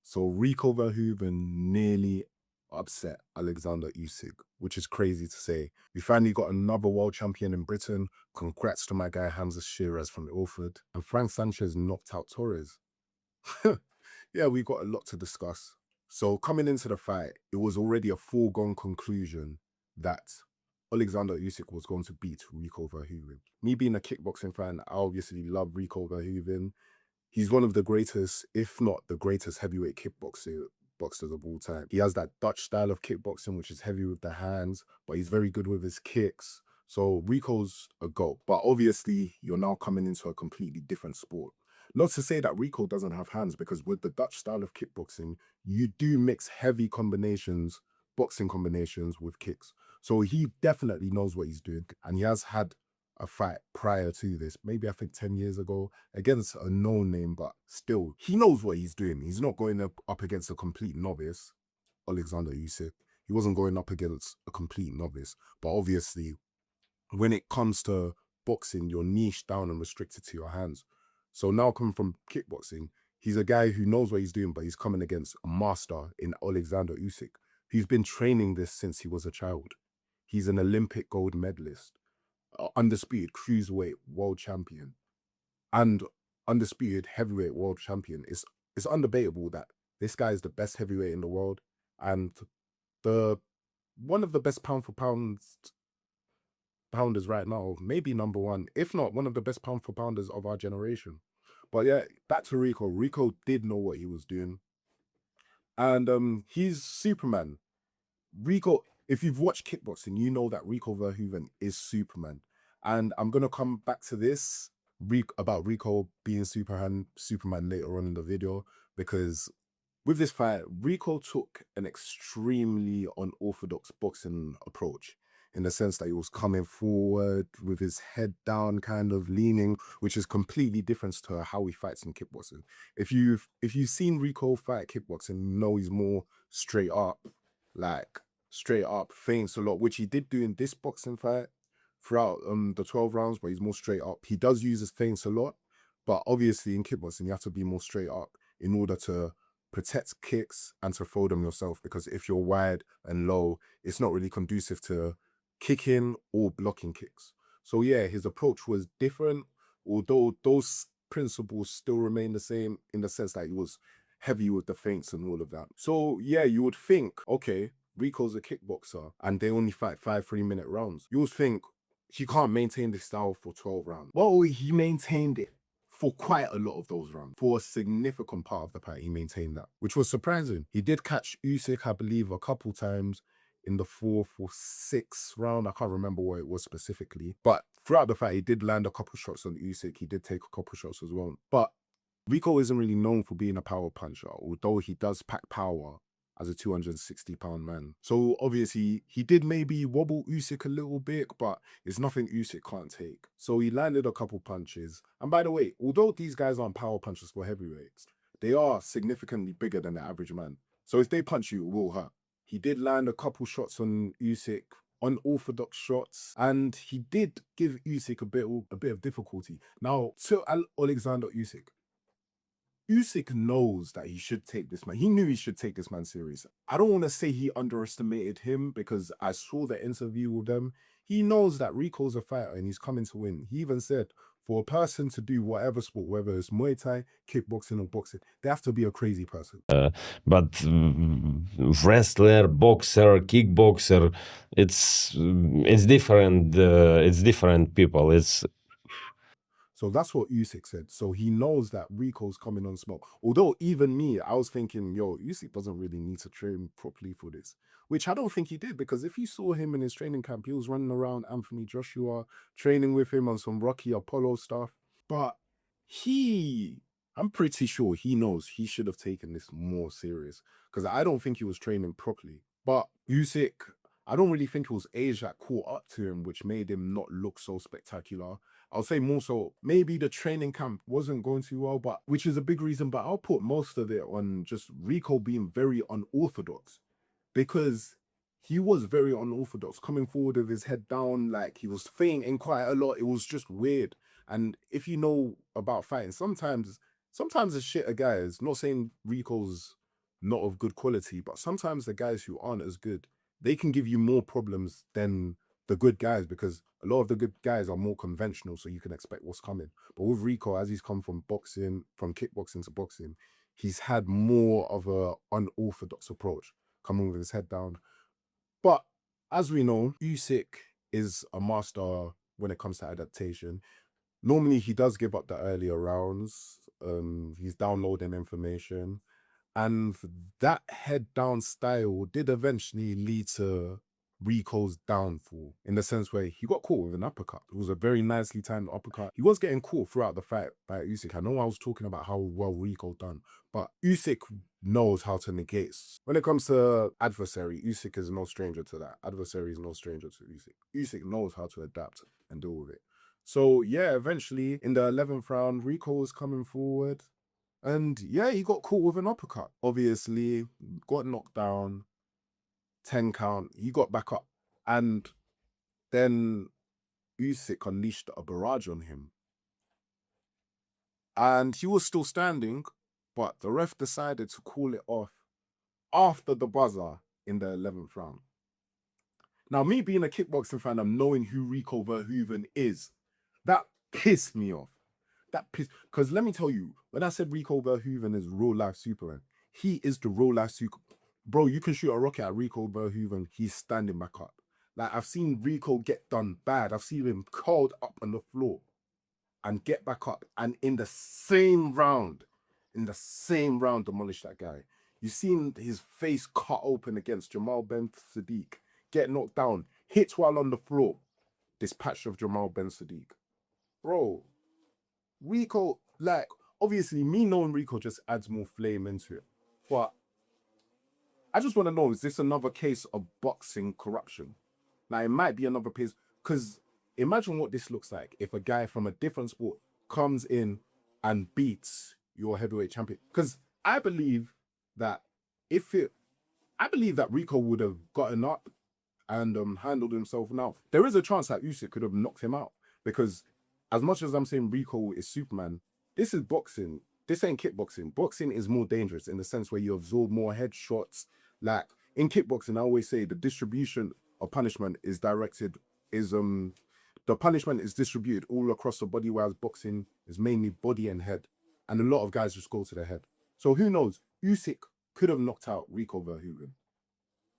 So Rico Verhoeven nearly upset Alexander Usyk, which is crazy to say. We finally got another world champion in Britain. Congrats to my guy Hamza Sheeraz from Ilford. And Frank Sanchez knocked out Torres. Yeah, we got a lot to discuss. So coming into the fight, it was already a foregone conclusion that Alexander Usyk was going to beat Rico Verhoeven. Me being a kickboxing fan, I obviously love Rico Verhoeven. He's one of the greatest, if not the greatest heavyweight boxers of all time. He has that Dutch style of kickboxing, which is heavy with the hands, but he's very good with his kicks. So Rico's a GOAT. But obviously, you're now coming into a completely different sport. Not to say that Rico doesn't have hands, because with the Dutch style of kickboxing, you do mix heavy combinations, boxing combinations with kicks. So he definitely knows what he's doing. And he has had a fight prior to this, maybe I think 10 years ago, against a no-name, but still, he knows what he's doing. He's not going up against a complete novice, Alexander Usyk. He wasn't going up against a complete novice. But obviously, when it comes to boxing, you're niched down and restricted to your hands. So now coming from kickboxing, he's a guy who knows what he's doing, but he's coming against a master in Alexander Usyk, who's been training this since he was a child. He's an Olympic gold medalist, undisputed cruiserweight world champion, and undisputed heavyweight world champion. It's undebatable that this guy is the best heavyweight in the world and the one of the best pound for pounders right now, maybe number one, if not one of the best pound for pounders of our generation. But yeah, back to Rico. Rico did know what he was doing, and he's Superman. Rico, if you've watched kickboxing, you know that Rico Verhoeven is Superman. And I'm gonna come back to this about Rico being Superman later on in the video, because with this fight, Rico took an extremely unorthodox boxing approach, in the sense that he was coming forward with his head down, kind of leaning, which is completely different to how he fights in kickboxing. If you've seen Rico fight kickboxing, you know he's more straight up, like straight up feints a lot, which he did do in this boxing fight throughout the 12 rounds, but he's more straight up. He does use his feints a lot, but obviously in kickboxing, you have to be more straight up in order to protect kicks and to throw them yourself, because if you're wide and low, it's not really conducive to kicking or blocking kicks. So yeah, his approach was different, although those principles still remain the same, in the sense that he was heavy with the feints and all of that. So yeah, you would think, okay, Rico's a kickboxer and they only fight 5 3-minute rounds. You would think he can't maintain this style for 12 rounds. Well, he maintained it for quite a lot of those rounds. For a significant part of the fight, he maintained that, which was surprising. He did catch Usyk, I believe, a couple times in the 4th or 6th round. I can't remember what it was specifically. But throughout the fight, he did land a couple shots on Usyk. He did take a couple shots as well. But Rico isn't really known for being a power puncher, although he does pack power as a 260-pound man. So obviously, he did maybe wobble Usyk a little bit, but it's nothing Usyk can't take. So he landed a couple punches. And by the way, although these guys aren't power punchers for heavyweights, they are significantly bigger than the average man. So if they punch you, it will hurt. He did land a couple shots on Usyk, unorthodox shots, and he did give Usyk a bit of difficulty. Now, to Alexander Usyk knows that he should take this man. He knew he should take this man serious. I don't want to say he underestimated him, because I saw the interview with them. He knows that Rico's a fighter and he's coming to win. He even said, for a person to do whatever sport, whether it's Muay Thai, kickboxing, or boxing, they have to be a crazy person. But wrestler, boxer, kickboxer, it's different. It's different people. So that's what Usyk said. So he knows that Rico's coming on smoke. Although even me, I was thinking, yo, Usyk doesn't really need to train properly for this, which I don't think he did, because if you saw him in his training camp, he was running around Anthony Joshua, training with him on some Rocky Apollo stuff. But I'm pretty sure he knows he should have taken this more serious, because I don't think he was training properly. But Usyk, I don't really think it was age that caught up to him, which made him not look so spectacular. I'll say more so, maybe the training camp wasn't going too well, but which is a big reason, but I'll put most of it on just Rico being very unorthodox, because he was very unorthodox, coming forward with his head down, like he was feinting quite a lot. It was just weird. And if you know about fighting, sometimes the shit of guys, not saying Rico's not of good quality. But sometimes the guys who aren't as good, they can give you more problems than the good guys, because a lot of the good guys are more conventional, so you can expect what's coming. But with Rico, as he's come from boxing, from kickboxing to boxing, he's had more of a unorthodox approach, coming with his head down. But as we know, Usyk is a master when it comes to adaptation. Normally, he does give up the earlier rounds. He's downloading information, and that head down style did eventually lead to Rico's downfall, in the sense where he got caught with an uppercut. It was a very nicely timed uppercut. He was getting caught throughout the fight by Usyk. I know I was talking about how well Rico done, but Usyk knows how to negate. When it comes to adversary, Usyk is no stranger to that. Adversary is no stranger to Usyk. Usyk knows how to adapt and deal with it. So yeah, eventually in the 11th round, Rico was coming forward. And yeah, he got caught with an uppercut. Obviously, got knocked down, 10 count. He got back up. And then Usyk unleashed a barrage on him. And he was still standing, but the ref decided to call it off after the buzzer in the 11th round. Now, me being a kickboxing fan, I'm knowing who Rico Verhoeven is. That pissed me off. Because let me tell you, when I said Rico Verhoeven is real life Superman, he is the real life super. Bro, you can shoot a rocket at Rico Verhoeven, he's standing back up. Like, I've seen Rico get done bad. I've seen him curled up on the floor and get back up, and in the same round, demolish that guy. You've seen his face cut open against Jamal Ben Sadiq, get knocked down, hits while on the floor, dispatch of Jamal Ben Sadiq. Bro, Rico, like, obviously, me knowing Rico just adds more flame into it. But I just want to know, is this another case of boxing corruption? Like, it might be another case, because imagine what this looks like if a guy from a different sport comes in and beats your heavyweight champion. Because I believe that Rico would have gotten up and handled himself. Now, there is a chance that Usyk could have knocked him out, because as much as I'm saying Rico is Superman, this is boxing. This ain't kickboxing. Boxing is more dangerous in the sense where you absorb more headshots. Like in kickboxing, I always say the distribution of punishment is the punishment is distributed all across the body, whereas boxing is mainly body and head. And a lot of guys just go to the head. So who knows? Usyk could have knocked out Rico Verhoeven.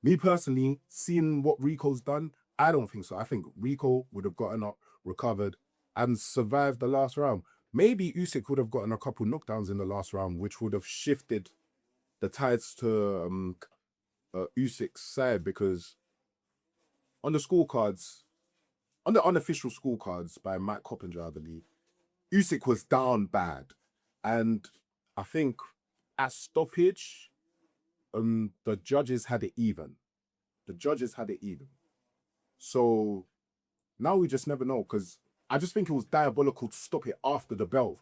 Me personally, seeing what Rico's done, I don't think so. I think Rico would have gotten up, recovered, and survived the last round. Maybe Usyk would have gotten a couple knockdowns in the last round, which would have shifted the tides to Usyk's side, because on the scorecards, on the unofficial scorecards by Mike Coppinger, I believe, Usyk was down bad. And I think at stoppage, the judges had it even. So now we just never know, because I just think it was diabolical to stop it after the bell.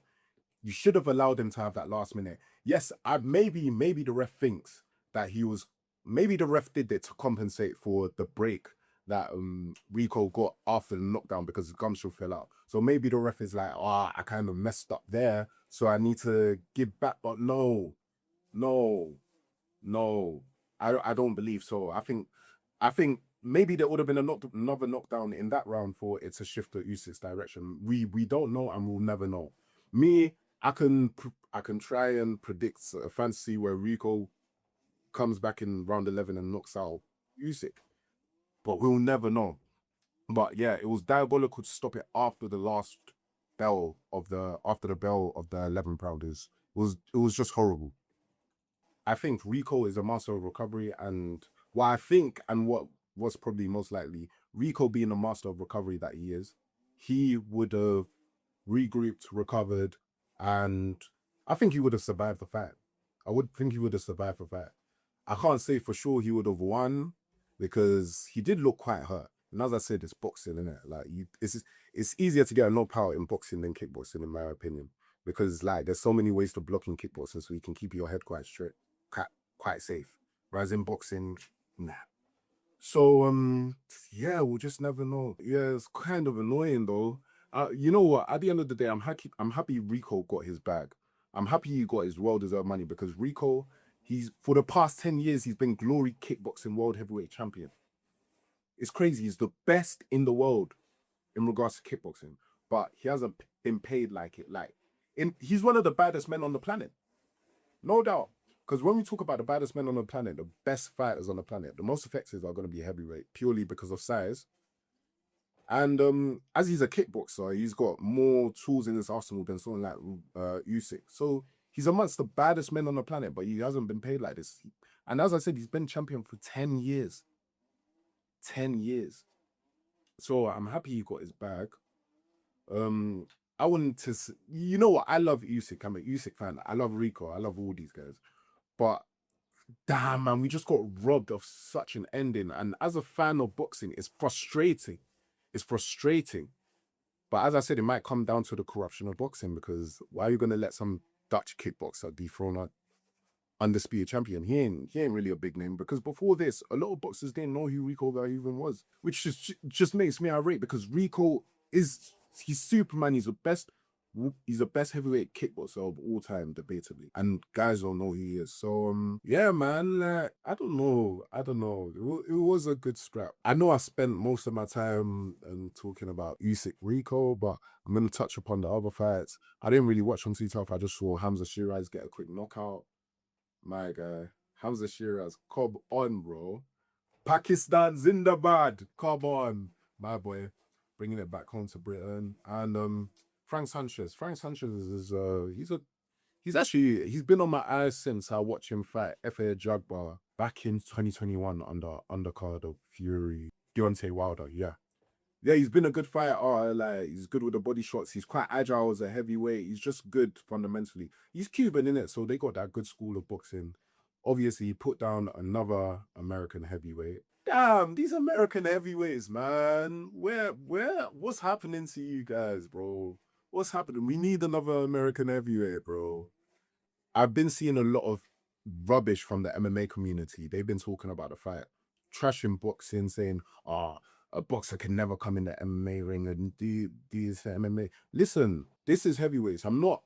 You should have allowed him to have that last minute. Yes, maybe the ref thinks that maybe the ref did it to compensate for the break that Rico got after the knockdown, because his gum shoe fell out. So maybe the ref is like, I kind of messed up there, so I need to give back. But no, I don't believe so. I think maybe there would have been another knockdown in that round for it to shift to Usyk's direction. We don't know, and we'll never know. Me, I can try and predict a fantasy where Rico comes back in round 11 and knocks out Usyk, but we'll never know. But yeah, it was diabolical to stop it after the last bell of the 11th round. It was just horrible. I think Rico is a master of recovery, and what was probably most likely, Rico being a master of recovery that he is, he would have regrouped, recovered, and I think he would have survived the fight. I would think he would have survived the fight. I can't say for sure he would have won, because he did look quite hurt. And as I said, it's boxing, isn't it? Like it's easier to get a knockout in boxing than kickboxing, in my opinion, because like there's so many ways to block in kickboxing, so you can keep your head quite straight, quite safe. Whereas in boxing, nah. So yeah, we'll just never know. Yeah, it's kind of annoying though. You know what? At the end of the day, I'm happy Rico got his bag. I'm happy he got his well-deserved money, because Rico He's for the past 10 years, he's been Glory Kickboxing World Heavyweight Champion. It's crazy. He's the best in the world in regards to kickboxing, but he hasn't been paid like it. He's one of the baddest men on the planet, no doubt. Because when we talk about the baddest men on the planet, the best fighters on the planet, the most effective are going to be heavyweight purely because of size. And as he's a kickboxer, he's got more tools in his arsenal than someone like Usyk. So he's amongst the baddest men on the planet, but he hasn't been paid like this. And as I said, he's been champion for 10 years. 10 years. So I'm happy he got his bag. I wanted to, you know what? I love Usyk. I'm a Usyk fan. I love Rico. I love all these guys. But damn, man, we just got robbed of such an ending. And as a fan of boxing, it's frustrating. It's frustrating. But as I said, it might come down to the corruption of boxing, because why are you going to let some Dutch kickboxer dethrone a undisputed champion? He ain't really a big name, because before this, a lot of boxers didn't know who Rico Verhoeven was, which just makes me irate, because Rico he's Superman. He's the best heavyweight kickboxer of all time, debatably, and guys don't know who he is. So yeah, man, like, I don't know. It was a good scrap. I know I spent most of my time talking about Usyk Rico, but I'm gonna touch upon the other fights. I didn't really watch them too tough. I just saw Hamza Shiraz get a quick knockout. My guy, Hamza Shiraz, come on, bro. Pakistan Zindabad, come on, my boy, bringing it back home to Britain. And Frank Sanchez. Frank Sanchez is he's been on my eyes since I watched him fight F.A. Jagbar back in 2021 under undercard of Fury, Deontay Wilder. Yeah, he's been a good fighter. Like, he's good with the body shots. He's quite agile as a heavyweight. He's just good fundamentally. He's Cuban, innit? So they got that good school of boxing. Obviously, he put down another American heavyweight. Damn, these American heavyweights, man. What's happening to you guys, bro? What's happening? We need another American heavyweight, bro. I've been seeing a lot of rubbish from the MMA community. They've been talking about the fight, trashing boxing, saying, a boxer can never come in the MMA ring and do this MMA. Listen, this is heavyweights. I'm not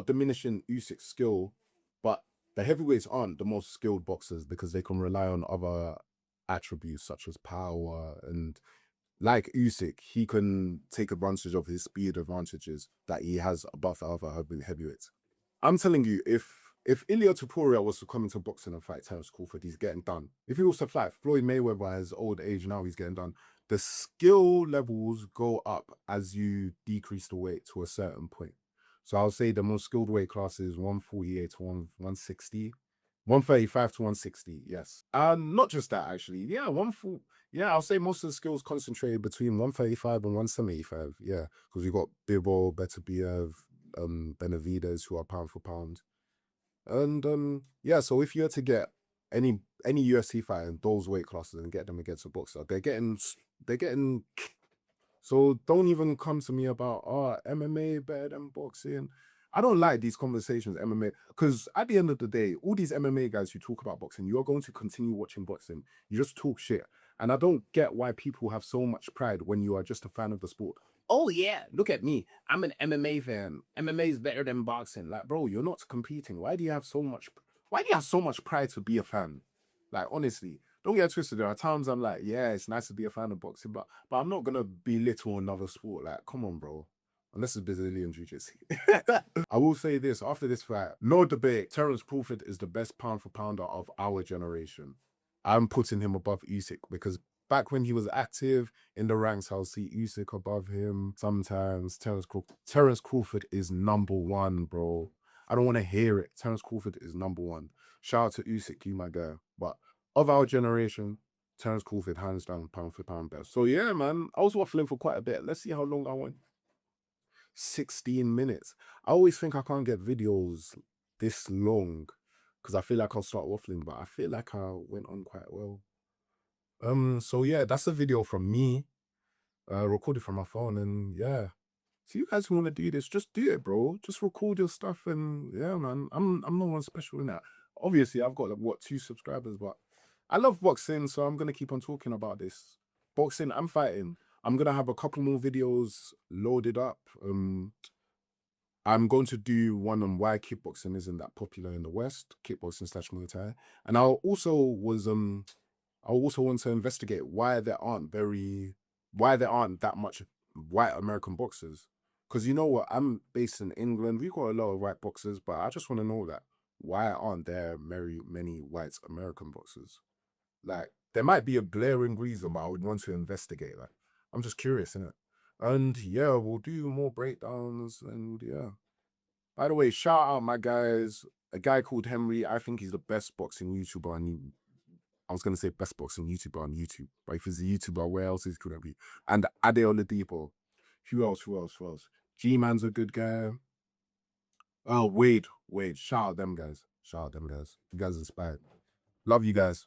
diminishing Usyk's skill, but the heavyweights aren't the most skilled boxers, because they can rely on other attributes such as power, and like Usyk, he can take advantage of his speed advantages that he has above the other heavyweights. I'm telling you, if Ilia Topuria was to come into boxing and fight Terence Crawford, he's getting done. If he was to fight Floyd Mayweather at his old age now, he's getting done. The skill levels go up as you decrease the weight to a certain point. So I'll say the most skilled weight class is 148 to 160. 135 to 160, yes. And not just that, actually. Yeah, I'll say most of the skills concentrated between 135 and 175. Yeah, because we've got Bibbo, Beterbiev, Benavides, who are pound for pound. And yeah, so if you had to get any UFC fighter in those weight classes and get them against a boxer, they're getting. So don't even come to me about MMA better than boxing. I don't like these conversations, MMA, because at the end of the day, all these MMA guys who talk about boxing, you're going to continue watching boxing. You just talk shit. And I don't get why people have so much pride when you are just a fan of the sport. Oh yeah, look at me. I'm an MMA fan. MMA is better than boxing. Like, bro, you're not competing. Why do you have so much pride to be a fan? Like, honestly, don't get twisted. There are times I'm like, yeah, it's nice to be a fan of boxing, but I'm not gonna belittle another sport. Like, come on, bro. Unless it's Brazilian Jiu-Jitsu. I will say this, after this fight, no debate, Terence Crawford is the best pound for pounder of our generation. I'm putting him above Usyk, because back when he was active in the ranks, I'll see Usyk above him. Sometimes Terence Crawford is number one, bro. I don't want to hear it. Terence Crawford is number one. Shout out to Usyk, you my guy. But of our generation, Terence Crawford, hands down, pound for pound best. So yeah, man, I was waffling for quite a bit. Let's see how long I went. 16 minutes. I always think I can't get videos this long because I feel like I'll start waffling, but I feel like I went on quite well. So yeah, that's a video from me, recorded from my phone, and yeah. So you guys who want to do this, just do it, bro. Just record your stuff, and yeah, man. I'm no one special in that. Obviously, I've got like 2 subscribers, but I love boxing, so I'm gonna keep on talking about this. Boxing and fighting. I'm gonna have a couple more videos loaded up. I'm going to do one on why kickboxing isn't that popular in the West, kickboxing slash Muay Thai, and I also want to investigate why there aren't that much white American boxers. Because you know what, I'm based in England. We've got a lot of white boxers, but I just want to know that why aren't there very many white American boxers? Like there might be a glaring reason, but I would want to investigate that. I'm just curious, innit? And yeah, we'll do more breakdowns and yeah. By the way, shout out my guys, a guy called Henry. I think he's the best boxing YouTuber on I was gonna say best boxing YouTuber on YouTube, but if he's a YouTuber, where else is he gonna be? And Ade Oladipo. Who else? Who else? Who else? G-Man's a good guy. Oh, Wade. Shout out them guys. Shout out them guys. You guys inspired. Love you guys.